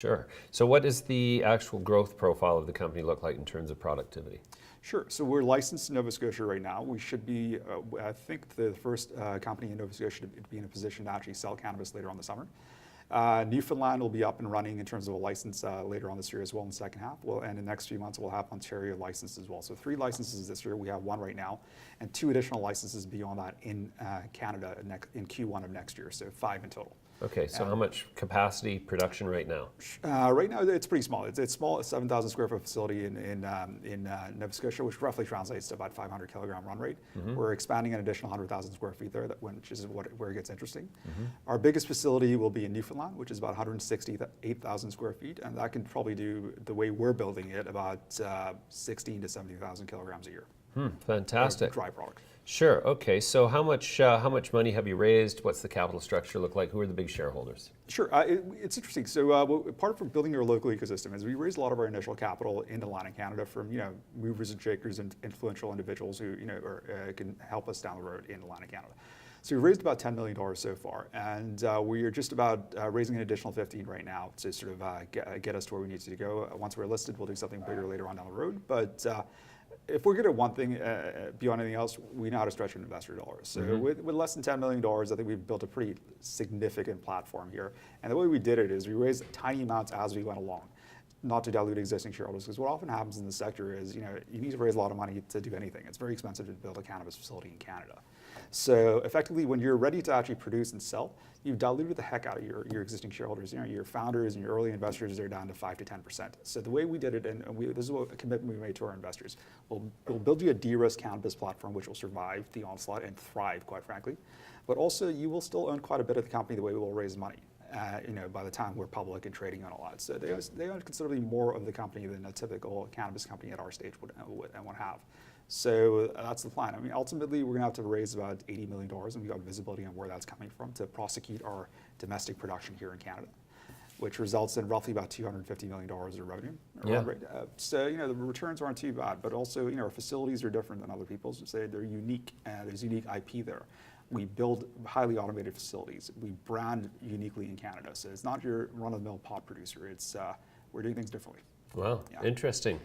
Sure. So what does the actual growth profile of the company look like in terms of productivity? Sure. So we're licensed in Nova Scotia right now. We should be, I think, the first company in Nova Scotia to be in a position to actually sell cannabis later on the summer. Newfoundland will be up and running in terms of a license later on this year as well in the second half. Well, and in the next few months, we'll have Ontario licensed as well. So 3 licenses this year. We have 1 right now, and 2 additional licenses beyond that in Canada in Q1 of next year. So 5 in total. Okay, so how much capacity production right now? Right now, it's pretty small. It's small, a 7,000 square foot facility in Nova Scotia, which roughly translates to about 500 kilogram run rate. We're expanding an additional 100,000 square feet there, which is where it gets interesting. Our biggest facility will be in Newfoundland, which is about 168,000 square feet, and that can probably do, the way we're building it, about 16 to 70,000 kilograms a year. Fantastic. Dry product. Sure. Okay. So how much money have you raised? What's the capital structure look like? Who are the big shareholders? Sure. It's interesting. So part of building our local ecosystem is we raised a lot of our initial capital in Atlantic Canada from movers and shakers and influential individuals who can help us down the road in Atlantic Canada. So we raised about $10 million so far, and we are just about raising an additional 15 right now to sort of get us to where we need to go. Once we're listed, we'll do something bigger later on down the road. But if we're good at one thing beyond anything else, we know how to stretch an investor dollars. So with less than $10 million, I think we've built a pretty significant platform here. And the way we did it is we raised tiny amounts as we went along, not to dilute existing shareholders. Because what often happens in the sector is, you need to raise a lot of money to do anything. It's very expensive to build a cannabis facility in Canada. So effectively, when you're ready to actually produce and sell, you've diluted the heck out of your existing shareholders. Your founders and your early investors, they're down to 5 to 10%. So the way we did it, and this is a commitment we made to our investors, we'll build you a de-risk cannabis platform which will survive the onslaught and thrive, quite frankly. But also, you will still own quite a bit of the company the way we will raise money. By the time we're public and trading on a lot. So they own considerably more of the company than a typical cannabis company at our stage would have. So that's the plan. I mean, ultimately, we're going to have to raise about $80 million, and we've got visibility on where that's coming from to prosecute our domestic production here in Canada, which results in roughly about $250 million of revenue. Yeah. So the returns aren't too bad, but also our facilities are different than other people's. Say they're unique. There's unique IP there. We build highly automated facilities. We brand uniquely in Canada, so it's not your run-of-the-mill pot producer. It's we're doing things differently. Wow, interesting.